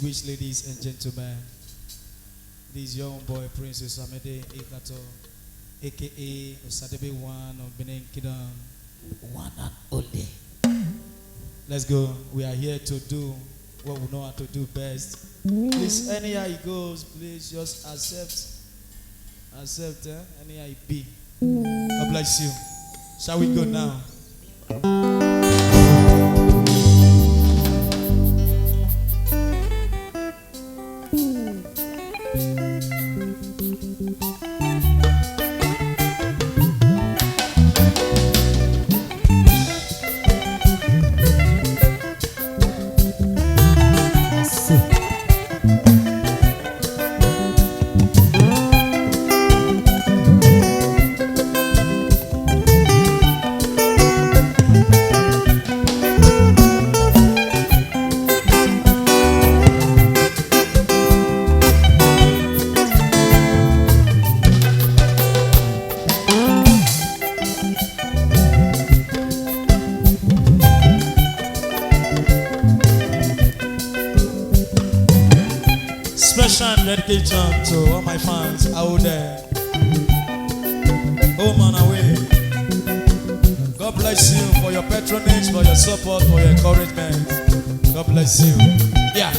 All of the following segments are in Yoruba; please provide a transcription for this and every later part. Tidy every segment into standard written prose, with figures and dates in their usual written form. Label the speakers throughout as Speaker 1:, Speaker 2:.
Speaker 1: distinguished ladies and gentlemen, this young boy, Princess Amede Ekato, aka Osadebe One of Benin Kingdom, one and only. Let's go. We are here to do what we know how to do best. Please, anyhow it goes, please just accept anyhow it be. God bless you. Shall we go now? Special dedication to all my fans out there, home and away. God bless you for your patronage, for your support, for your encouragement. God bless you. Yeah.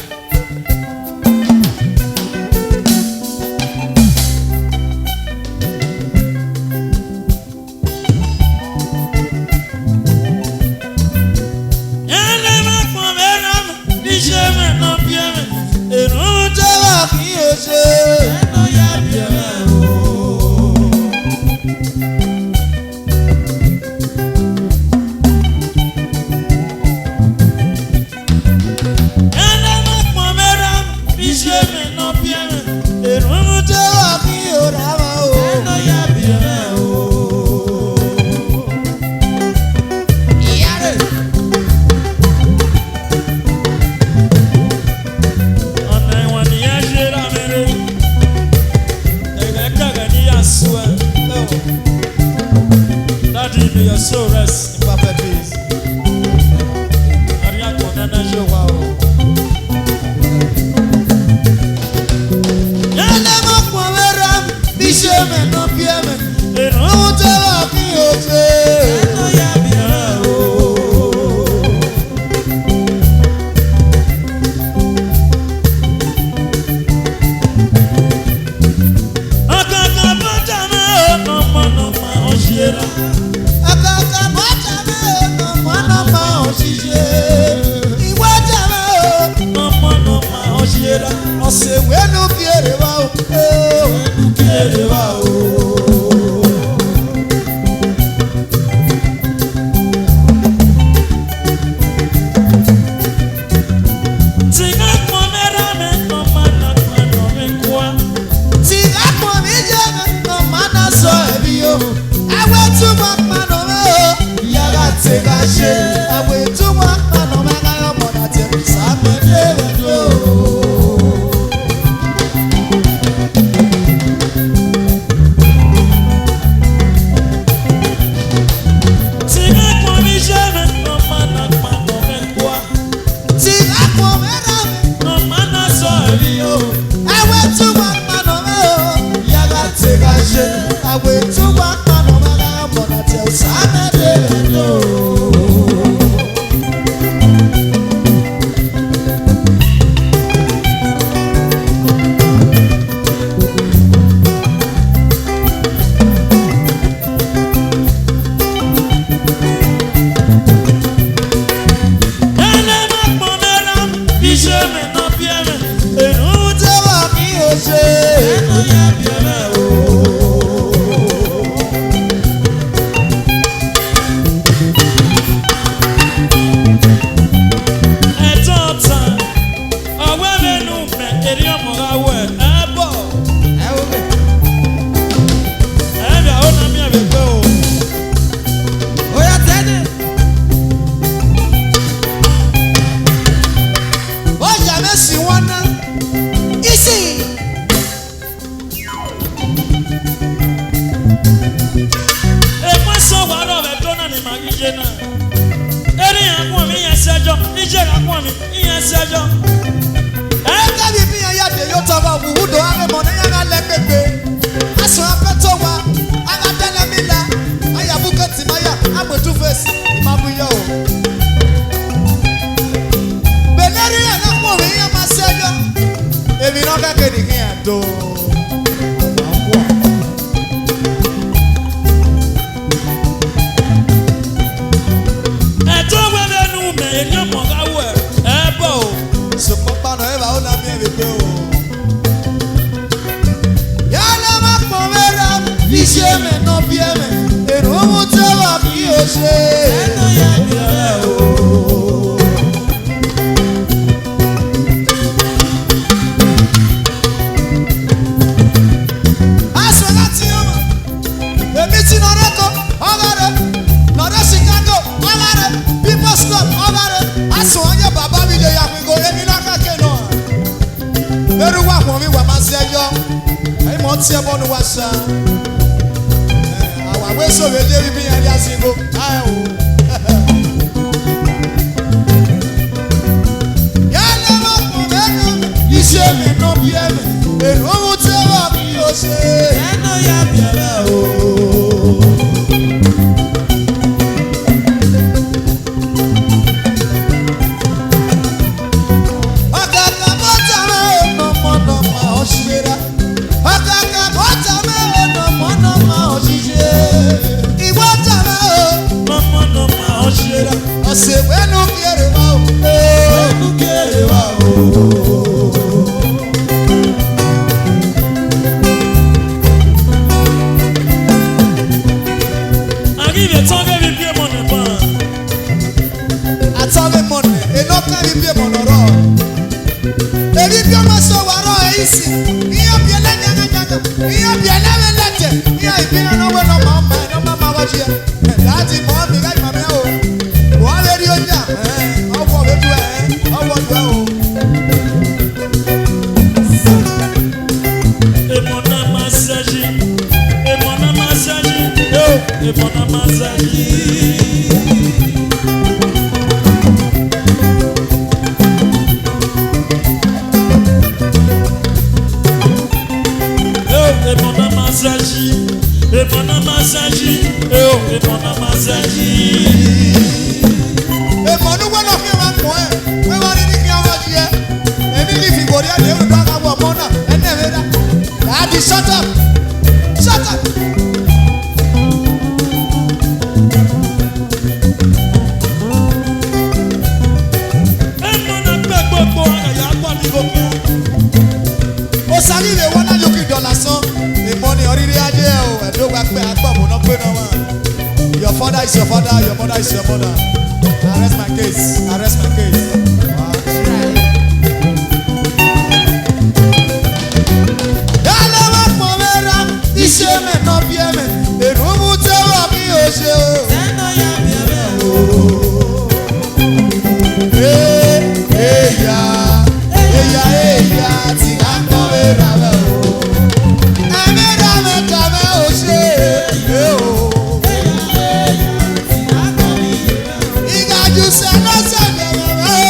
Speaker 1: Your soul rest in perfect peace. do.
Speaker 2: Eto wele nu me enyo mo ga we ebo.
Speaker 1: So papa no eba o na mi e be o. Ya la ma po vera, ise me no bie me. Ero mu te wa bi o se. Eno ya bi o. Ti e bonu wasa awa we so we je bi yan ya singo ai o ya na mo ko benu ise mi no bi e me ero mu te wa bi o se eno ya bi ara o akaka bota me no mo ma o shira Ose wenu kiere wa o, wenu kiere wa o.
Speaker 2: Agibe tonge bi bie mo ne ba.
Speaker 1: Atove money, enoka bi bie mo noro. Ebi bie mo so waro e isi. Iyo bie le nyanga nyanga. Iyo bie le lete. Iyo ibi na no we no mama wa jia. That is mo mi ga mama o. Wa le ri oja. Owo we du owo du o.
Speaker 2: E mona massage. E mona massage. Yo, e mona massage. E bona massage, eu e bona massage.
Speaker 1: E monu wono fi wa ko e, we wa ni ki awa je. E ni li fi gori ade o do ka wo mona, e ne we da. Daddy shut up. Shut up.
Speaker 2: E mona pe gbogbo ara ya gba ni gbogbo.
Speaker 1: O sari le wona yoki dollar san. E money oriri ade o, e do gba pe agbo mo no pe no ma. Your father is your father, your mother is your mother. Arrest my case. Arrest my case. Yálà wá pọ̀ mẹ́ra, iṣẹ́ mi nà bí ẹ̀mẹ̀, èrò mú tẹ́wọ̀ bí o ṣe o. Sẹ́nà yà bí ẹ̀mẹ̀ o. Eya, eya, eya, tí a kọ́ mẹ́ra rẹ̀ o. Ẹ̀mẹ́ra mẹ́ta mẹ́ o ṣe é o. Ìgbàjú sẹ́nà sẹ́nà mẹ́rẹ́ o.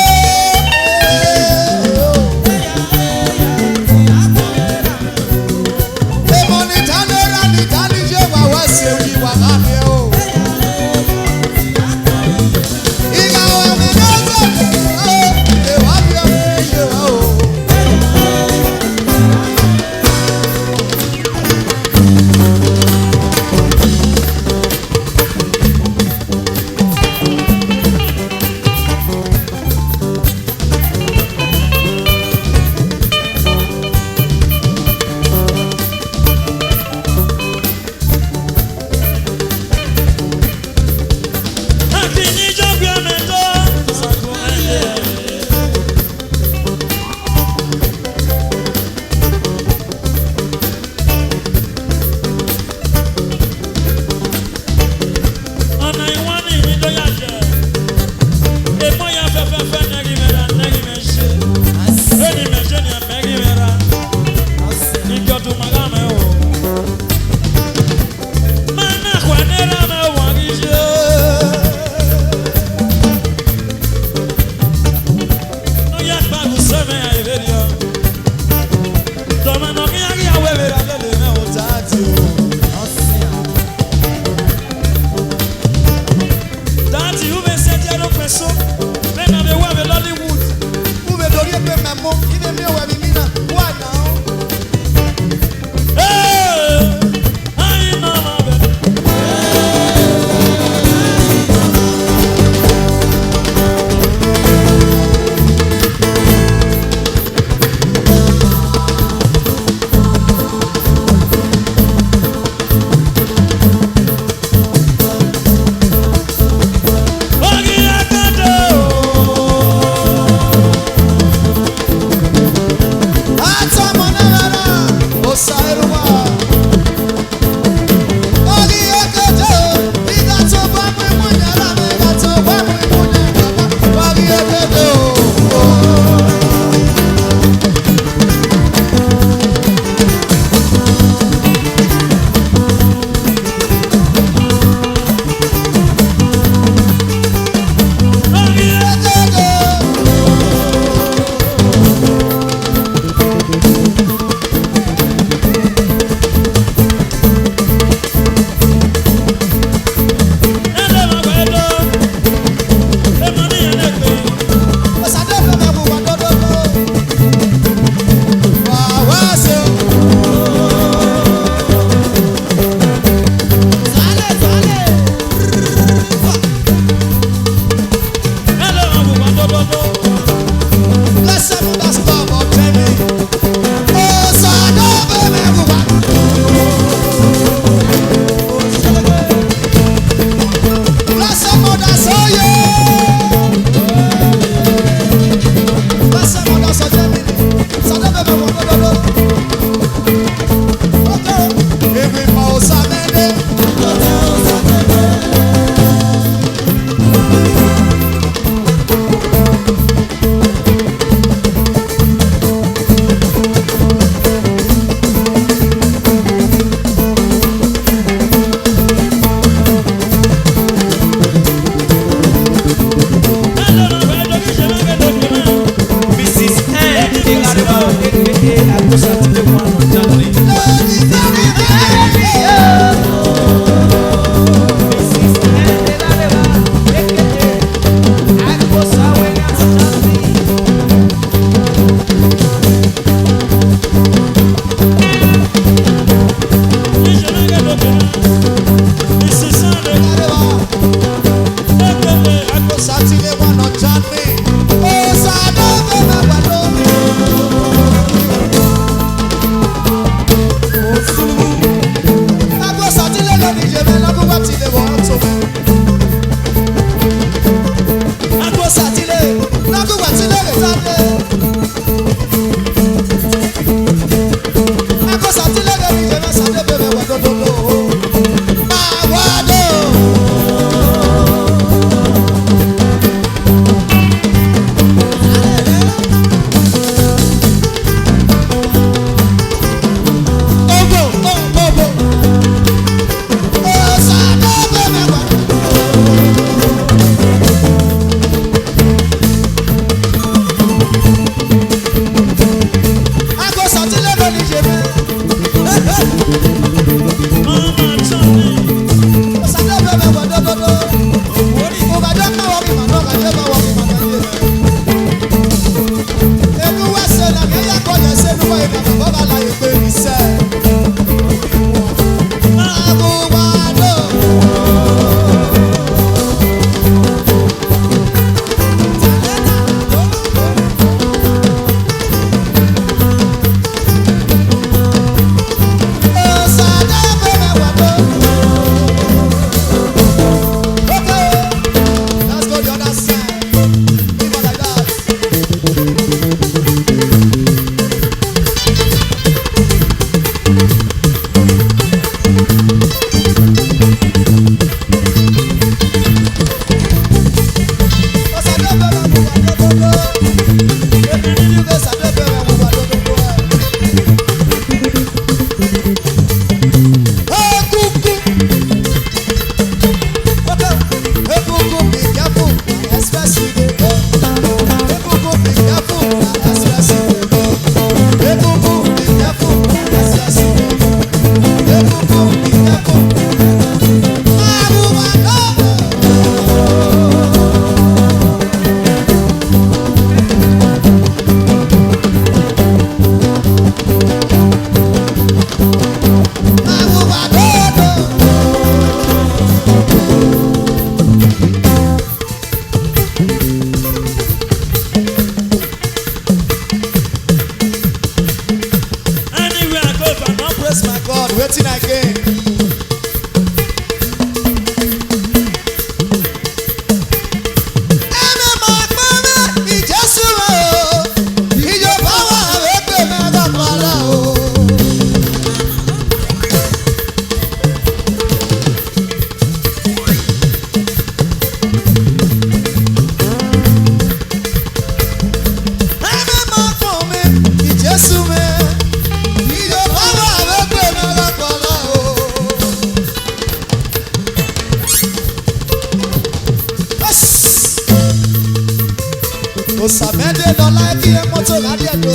Speaker 3: Osamede dola eki emoto na diedo.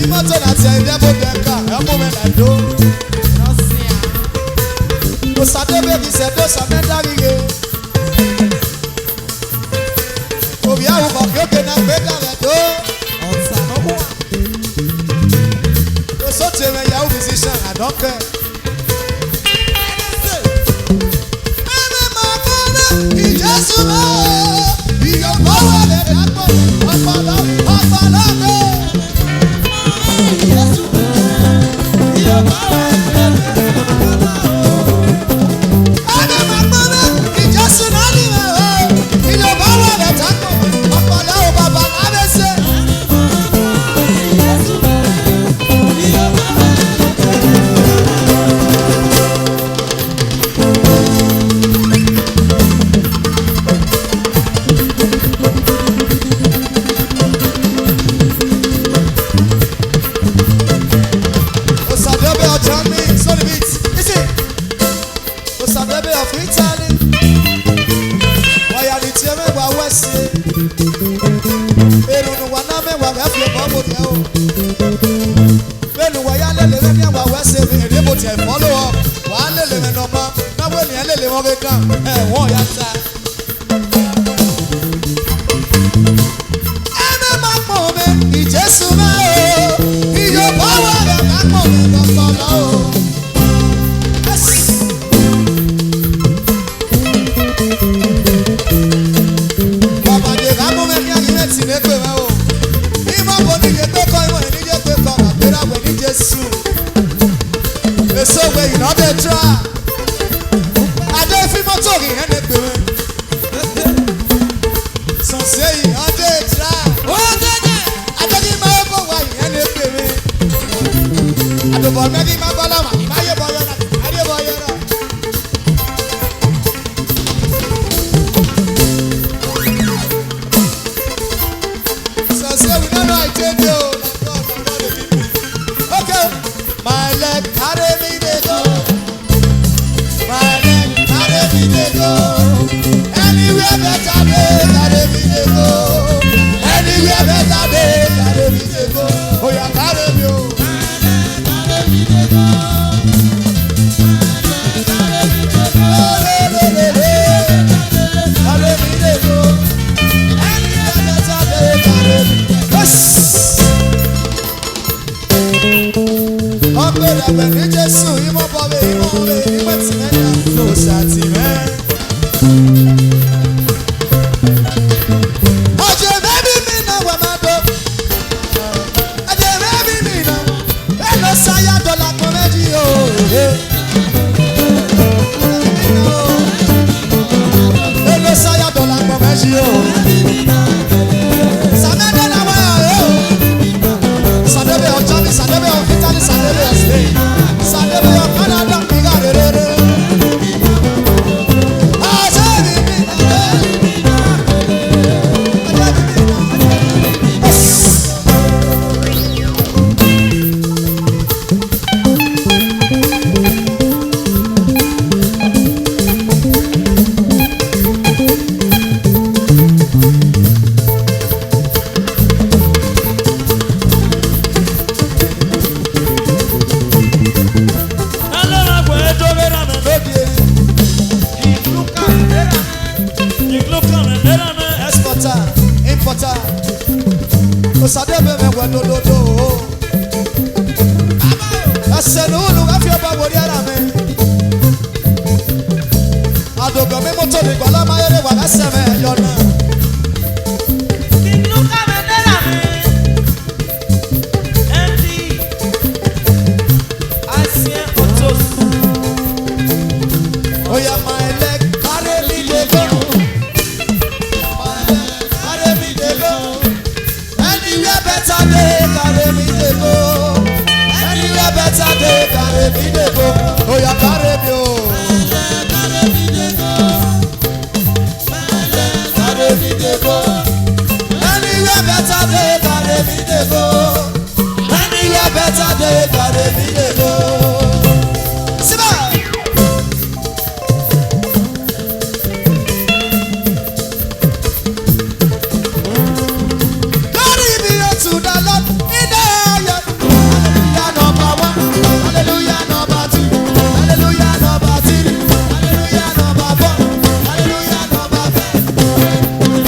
Speaker 3: Imoto na ti ide bo deka, emo me na do. Osadebe bi se do sameda rige. Obi awu ko keke na gbe ka le do. Onsa no mo. So teme ya musician, I don't care. Jesus, be your power, let that go. Apala, Jesus, be your power, let that go. Apala, Jesus, be your power, let that go. Apala, Baba, Abese. Jesus, be your power, let that go. lè ní àwọn ẹsẹ̀ mi èdè mo tiẹ̀ follow up wà á lè mi nà mọ́ náwó ènìyàn lè wọ́n kankan wọ́n yà ta. ẹ̀mí máa pọ̀ mi ìjẹ́sù máa o ìyó báwa rẹ̀ máa pọ̀ mi lọ́kọ̀ náà o. bàbá de ká mú mi ní àyè tì ní pè mẹ́ o ìmọ̀ bò ní yẹ pé kọ́ ìmọ̀ ìníjẹ́ pé kọ́ àgbéra wẹ̀ ní Jésù. èso wẹ̀ yìí náà dé tra adé fi mọ́tò rìn ẹni pè mẹ́ sọ̀nsẹ̀ yìí náà dé tra adé kí máa yẹ bọ̀ wá yìí ẹni pè mẹ́ àdùbọ̀ mẹ́kí máa bọ́ lọ́wọ́ ìmáyé bọ̀ yọ̀rọ̀ adé bọ̀ yọ̀rọ̀. Say we don't know I take you. Okay, my leg carry me they go. My leg carry me they go. Anywhere better they carry me they go. Anywhere better they carry me they go. Oh yeah, carry me oh. Carry me they go. Carry me they go. Carry me they go. Anywhere better they carry me. Ọgbẹ́rẹ́ abẹ ní Jésù ìmọ̀ bọ̀wé ìmọ̀ òwe ìmọ̀ tìmẹ́ta ló ṣàtìmẹ́. Ọjọ́ bẹ́bí mi náà wà máa bọ̀. Ọjọ́ bẹ́bí mi náà ẹ lọ sáyà dọ́là kan méjì o. Ẹ lọ sáyà dọ́là kan méjì o. Sàmẹ́dẹ́ náà wà yà o. Sadebe Ochani, Sadebe Ofitani, Sadebe Osei, Sadebe Okanada, Iga Rere. Ajabi mi, Importer, Osadebe me wadododo. Asenulu afia babori ara me. Adogo me moto ni gbala mayere wa aseme yona. Oh yeah, my leg carry me dey go. Anywhere better they carry me dey go. Anywhere better they carry me dey go. Oh yeah, carry me oh. Carry me dey go. Anywhere better they carry me dey go. Anywhere better they carry me dey go. Siba. To the Lord in the highest. Hallelujah number 1, hallelujah number 2, hallelujah number 3, hallelujah number 4, hallelujah number 5.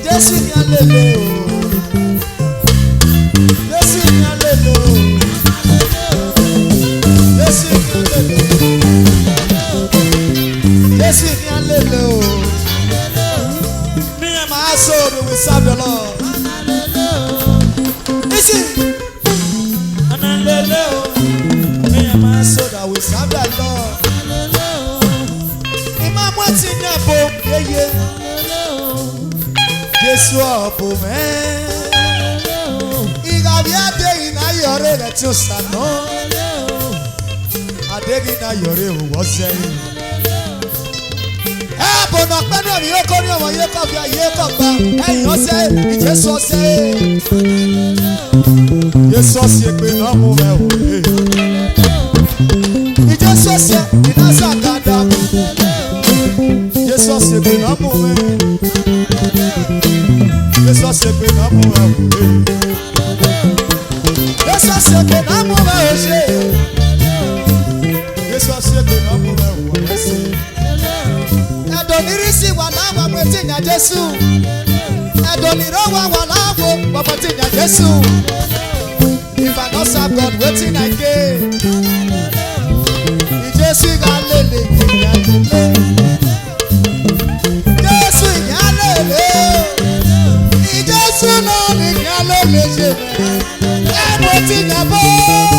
Speaker 3: Jésù ni alele o. Jésù ni alele o. Jésù ni alele o. Jésù ni alele o. Me and my household will serve the Lord. Listen. Alele o. Me and my household will serve the Lord. Imam wati ni abo yeye. Jésù ọ̀bùn mẹ́. Ìgbàgbé adéyìn náà yọrẹ rẹ̀ tí ó sànà. Adéyìn náà yọrẹ òwò sẹ́yìn. Ẹ bọ̀nà pẹ́ẹ́nù ẹ̀mí yóò kọ́ ní ọmọ yé kọ́ fi ayé kọ́ gbà. Ẹ̀yìn ọ̀sẹ̀ ìjésù ọ̀sẹ̀. Jésù ọ̀sẹ̀ pé náà mú mẹ́ wò lé. Ìjésù ọ̀sẹ̀ ìnáṣà dáadáa. Jésù ọ̀sẹ̀ pé náà mú mẹ́. Jésù ṣe pé náà mú ẹ wò. Jésù ṣe pé náà mú ẹ wò ṣe. Jésù ṣe pé náà mú ẹ wò ṣe. Ẹ̀dọ̀ nírìsì wà láwọn ọmọ etí ìyá Jésù. Ẹ̀dọ̀ nírọ̀ wà láwọn ọmọ etí ìyá Jésù. If I don't serve God, wetin I gain? Ìjésù ìyá lélẹ̀ ìyá lélẹ̀. Jésù ìyá lélẹ̀. Jésù náà ní kí á ló lè ṣe bẹ́ẹ̀. Ẹ mo ti yàn bọ́.